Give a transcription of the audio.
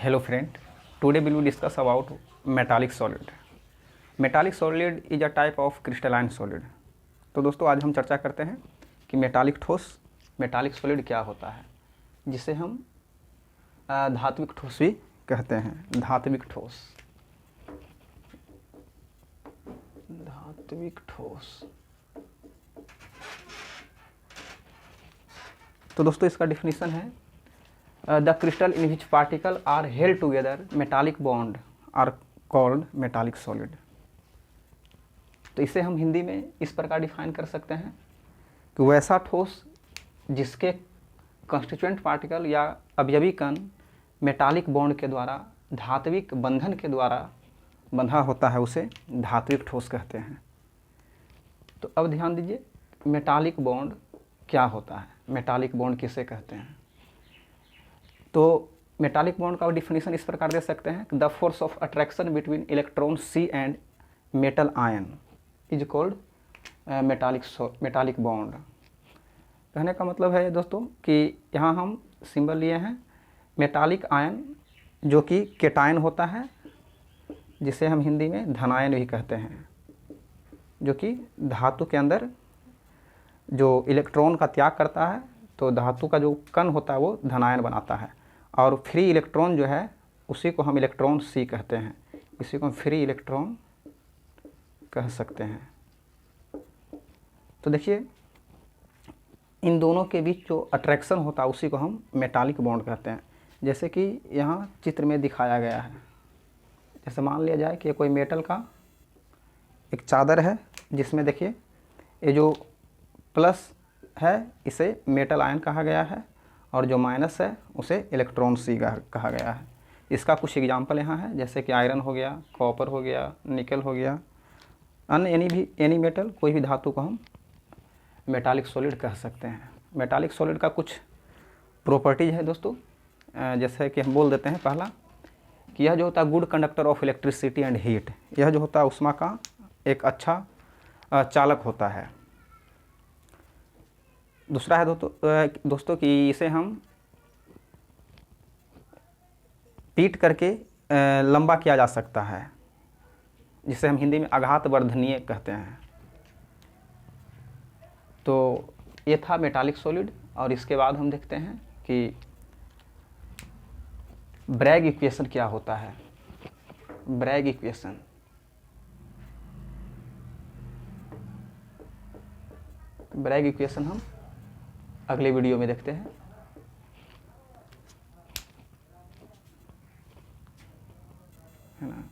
Hello friend, today we will discuss about metallic solid. Metallic solid is a type of crystalline solid. तो दोस्तों आज हम चर्चा करते हैं कि मेटालिक ठोस मेटालिक सॉलिड क्या होता है, जिसे हम धात्विक ठोस भी कहते हैं। धात्विक ठोस तो दोस्तों इसका डिफिनीशन है the crystal in which particle are held together metallic bond are called metallic solid. तो इसे हम हिंदी में इस प्रकार डिफाइन कर सकते हैं कि वैसा ठोस जिसके कंस्टिट्यूएंट पार्टिकल या अवयवी कण मेटालिक बॉन्ड के द्वारा धात्विक बंधन के द्वारा बंधा होता है, उसे धात्विक ठोस कहते हैं। तो अब ध्यान दीजिए, मेटालिक बॉन्ड क्या होता है, मेटालिक बॉन्ड किसे कहते हैं। तो मेटालिक बॉन्ड का डिफिनीशन इस प्रकार दे सकते हैं, the force of attraction between electron sea and metal ion is called metallic bond. कहने का मतलब है दोस्तों कि यहाँ हम सिंबल लिए हैं मेटालिक आयन, जो कि केटायन होता है, जिसे हम हिंदी में धनायन भी कहते हैं, जो कि धातु के अंदर जो इलेक्ट्रॉन का त्याग करता है, तो धातु का जो कण होता है वो धनायन बनाता है, और फ्री इलेक्ट्रॉन जो है उसी को हम इलेक्ट्रॉन सी कहते हैं, इसी को हम फ्री इलेक्ट्रॉन कह सकते हैं। तो देखिए, इन दोनों के बीच जो अट्रैक्शन होता है उसी को हम मेटालिक बॉन्ड कहते हैं। जैसे कि यहाँ चित्र में दिखाया गया है, जैसे मान लिया जाए कि कोई मेटल का एक चादर है, जिसमें देखिए ये जो प्लस है इसे मेटल आयन कहा गया है, और जो माइनस है उसे इलेक्ट्रॉन सी कहा गया है। इसका कुछ एग्जाम्पल यहाँ है, जैसे कि आयरन हो गया, कॉपर हो गया, निकल हो गया, अन्य एनी मेटल, कोई भी धातु को हम मेटालिक सॉलिड कह सकते हैं। मेटालिक सॉलिड का कुछ प्रॉपर्टीज है दोस्तों, जैसे कि हम बोल देते हैं पहला कि यह जो होता है good conductor of electricity and heat, यह जो होता है उष्मा का एक अच्छा चालक होता है। दूसरा है दोस्तों कि इसे हम पीट करके लंबा किया जा सकता है, जिसे हम हिंदी में आघात वर्धनीय कहते हैं। तो ये था मेटालिक सॉलिड, और इसके बाद हम देखते हैं कि ब्रैग इक्वेशन क्या होता है। ब्रैग इक्वेशन हम अगले वीडियो में देखते हैं, है ना।